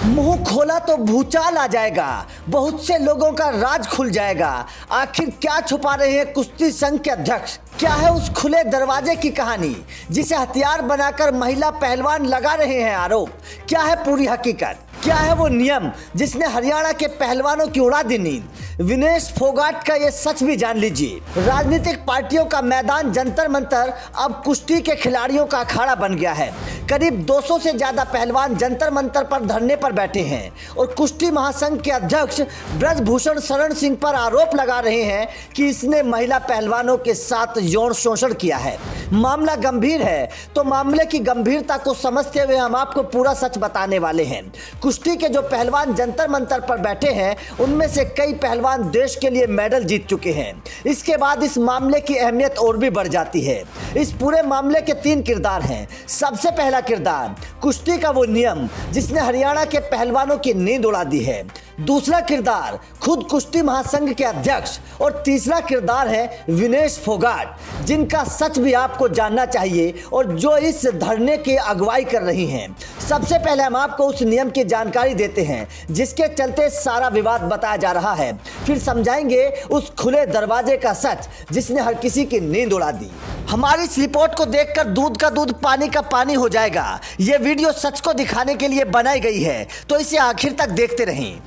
मुंह खोला तो भूचाल आ जाएगा, बहुत से लोगों का राज खुल जाएगा। आखिर क्या छुपा रहे हैं कुश्ती संघ के अध्यक्ष? क्या है उस खुले दरवाजे की कहानी जिसे हथियार बनाकर महिला पहलवान लगा रहे हैं आरोप? क्या है पूरी हकीकत? क्या है वो नियम जिसने हरियाणा के पहलवानों की उड़ा दी नींद? विनेश फोगाट का ये सच भी जान लीजिए। राजनीतिक पार्टियों का मैदान जंतर मंतर अब कुश्ती के खिलाड़ियों का अखाड़ा बन गया है। करीब 200 से ज्यादा पहलवान जंतर मंतर पर धरने पर बैठे हैं और कुश्ती महासंघ के अध्यक्ष ब्रजभूषण शरण सिंह पर आरोप लगा रहे हैं कि इसने महिला पहलवानों के साथ यौन शोषण किया है। मामला गंभीर है, तो मामले की गंभीरता को समझते हुए हम आपको पूरा सच बताने वाले हैं। कुश्ती के जो पहलवान जंतर मंतर पर बैठे हैं उनमें से कई पहलवान देश के लिए मेडल जीत चुके हैं। इसके बाद इस मामले की अहमियत और भी बढ़ जाती है। इस पूरे मामले के 3 किरदार हैं। सबसे पहला किरदार कुश्ती का वो नियम जिसने हरियाणा के पहलवानों की नींद उड़ा दी है। दूसरा किरदार खुद कुश्ती महासंघ के अध्यक्ष और तीसरा किरदार है विनेश फोगाट, जिनका सच भी आपको जानना चाहिए और जो इस धरने की अगुवाई कर रही हैं। सबसे पहले हम आपको उस नियम की जानकारी देते हैं जिसके चलते सारा विवाद बताया जा रहा है, फिर समझाएंगे उस खुले दरवाजे का सच जिसने हर किसी की नींद उड़ा दी। हमारी इस रिपोर्ट को देखकर दूध का दूध पानी का पानी हो जाएगा। ये वीडियो सच को दिखाने के लिए बनाई गई है, तो इसे आखिर तक देखते रहें।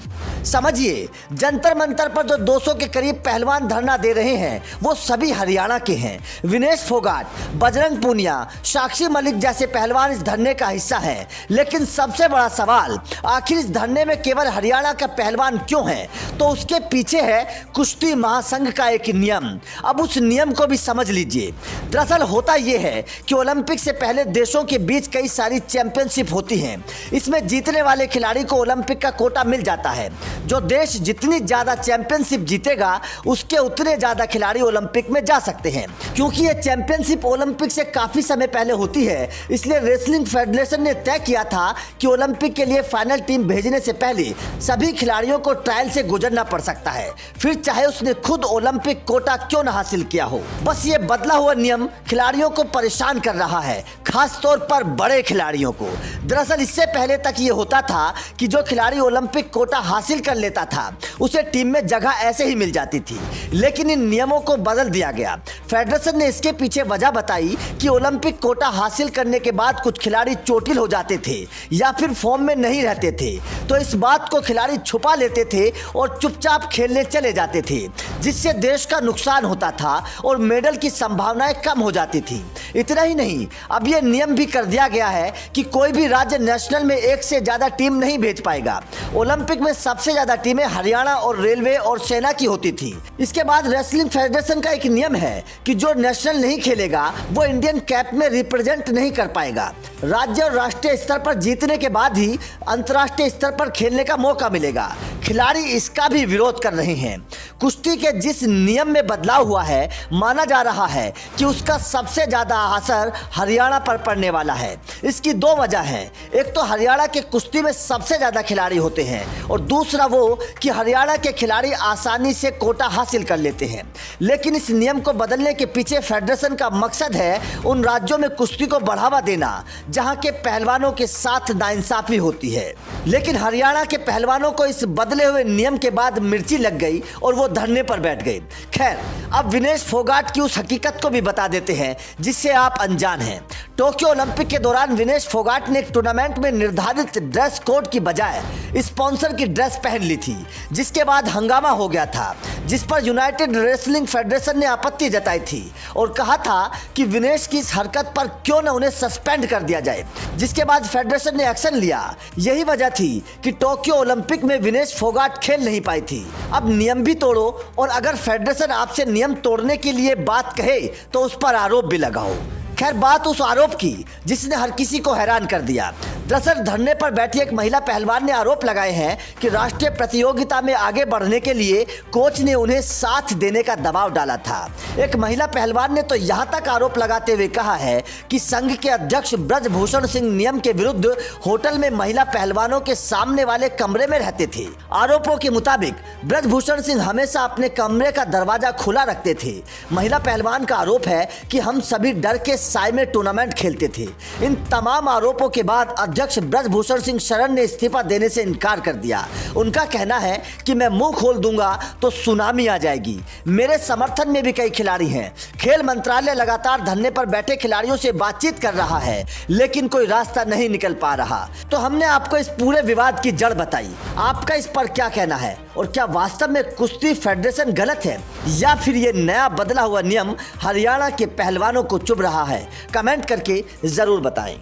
समझिए, जंतर मंतर पर जो 200 के करीब पहलवान धरना दे रहे हैं वो सभी हरियाणा के हैं। विनेश फोगाट, बजरंग पूनिया, साक्षी मलिक जैसे पहलवान इस धरने का हिस्सा हैं। लेकिन सबसे बड़ा सवाल, आखिर इस धरने में केवल हरियाणा का पहलवान क्यों है? तो उसके पीछे है कुश्ती महासंघ का एक नियम। अब उस नियम को भी समझ लीजिए। दरअसल होता यह है कि ओलंपिक से पहले देशों के बीच कई सारी चैंपियनशिप होती हैं। इसमें जीतने वाले खिलाड़ी को ओलंपिक का कोटा मिल जाता है। जो देश जितनी ज्यादा चैंपियनशिप जीतेगा उसके उतने ज्यादा खिलाड़ी ओलंपिक में जा सकते हैं। क्योंकि ये चैंपियनशिप ओलंपिक से काफी समय पहले होती है, इसलिए रेसलिंग फेडरेशन ने तय किया था कि ओलंपिक के लिए फाइनल टीम भेजने से पहले सभी खिलाड़ियों को ट्रायल से गुजरना पड़ सकता है, फिर चाहे उसने खुद ओलंपिक कोटा क्यों न हासिल किया हो। बस ये बदला हुआ नियम खिलाड़ियों को परेशान कर रहा है, खास तौर पर बड़े खिलाड़ियों को। दरअसल इससे पहले तक ये होता था कि जो खिलाड़ी ओलंपिक कोटा हासिल कर लेता था उसे टीम में जगह ऐसे ही मिल जाती थी, लेकिन इन नियमों को बदल दिया गया। फेडरेशन ने इसके पीछे वजह बताई कि ओलंपिक कोटा हासिल करने के बाद कुछ खिलाड़ी चोटिल हो जाते थे या फिर फॉर्म में नहीं रहते थे, तो इस बात को खिलाड़ी छुपा लेते थे और चुपचाप खेलने चले जाते थे, जिससे देश का नुकसान होता था और मेडल की संभावनाएं कम हो जाती थी। इतना ही नहीं, अब यह नियम भी कर दिया गया है कि कोई भी राज्य नेशनल में एक से ज्यादा टीम नहीं भेज पाएगा। ओलंपिक में सबसे ज्यादा टीमें हरियाणा और रेलवे और सेना की होती थी। इसके बाद रेसलिंग फेडरेशन का एक नियम है कि जो नेशनल नहीं खेलेगा वो इंडियन कैप में रिप्रेजेंट नहीं कर पाएगा। राज्य और राष्ट्रीय स्तर पर जीतने के बाद ही अंतर्राष्ट्रीय स्तर पर खेलने का मौका मिलेगा। खिलाड़ी इसका भी विरोध कर रहे हैं। कुश्ती के जिस नियम में बदलाव हुआ है, माना जा रहा है कि उसका सबसे ज्यादा असर हरियाणा पर पड़ने वाला है। इसकी 2 वजह हैं। एक तो हरियाणा के कुश्ती में सबसे ज्यादा खिलाड़ी होते हैं और दूसरा वो कि हरियाणा के खिलाड़ी आसानी से कोटा हासिल कर लेते हैं। लेकिन इस नियम को बदलने के पीछे फेडरेशन का मकसद है उन राज्यों में कुश्ती को बढ़ावा देना जहां के पहलवानों के साथ नाइंसाफी होती है। लेकिन हरियाणा के पहलवानों को इस बदले हुए नियम के बाद मिर्ची लग गई और वो धरने पर बैठ गए। खैर, अब विनेश फोगाट की उस हकीकत को भी बता देते हैं जिससे आप अनजान हैं। टोक्यो ओलंपिक के दौरान विनेश फोगाट ने एक टूर्नामेंट में निर्धारित ड्रेस कोड की बजाय स्पॉन्सर की ड्रेस पहन ली थी, जिसके बाद हंगामा हो गया था, जिस पर यूनाइटेड रेसलिंग फेडरेशन ने आपत्ति जताई थी और कहा था कि विनेश की इस हरकत पर क्यों न उन्हें सस्पेंड कर दिया जाए, जिसके बाद फेडरेशन ने एक्शन लिया। यही वजह थी कि टोक्यो ओलंपिक में विनेश फोगाट खेल नहीं पाई थी। अब नियम भी तोड़ो और अगर फेडरेशन आपसे नियम तोड़ने के लिए बात कहे तो उस पर आरोप भी लगाओ। खैर, बात उस आरोप की जिसने हर किसी को हैरान कर दिया। दरअसल धरने पर बैठी एक महिला पहलवान ने आरोप लगाए हैं कि राष्ट्रीय प्रतियोगिता में आगे बढ़ने के लिए कोच ने उन्हें साथ देने का दबाव डाला था। एक महिला पहलवान ने तो यहाँ तक आरोप लगाते हुए कहा है कि संघ के अध्यक्ष ब्रजभूषण सिंह नियम के विरुद्ध होटल में महिला पहलवानों के सामने वाले कमरे में रहते थे। आरोपों के मुताबिक ब्रजभूषण सिंह हमेशा अपने कमरे का दरवाजा खुला रखते थे। महिला पहलवान का आरोप है कि हम सभी डर के साय में टूर्नामेंट खेलते थे। इन तमाम आरोपों के बाद अध्यक्ष ब्रजभूषण सिंह शरण ने इस्तीफा देने से इनकार कर दिया। उनका कहना है कि मैं मुंह खोल दूंगा तो सुनामी आ जाएगी। मेरे समर्थन में भी कई खिलाड़ी हैं। खेल मंत्रालय लगातार धरने पर बैठे खिलाड़ियों से बातचीत कर रहा है, लेकिन कोई रास्ता नहीं निकल पा रहा। तो हमने आपको इस पूरे विवाद की जड़ बताई। आपका इस पर क्या कहना है, और क्या वास्तव में कुश्ती फेडरेशन गलत है, या फिर ये नया बदला हुआ नियम हरियाणा के पहलवानों को चुभ रहा है? कमेंट करके जरूर बताएं।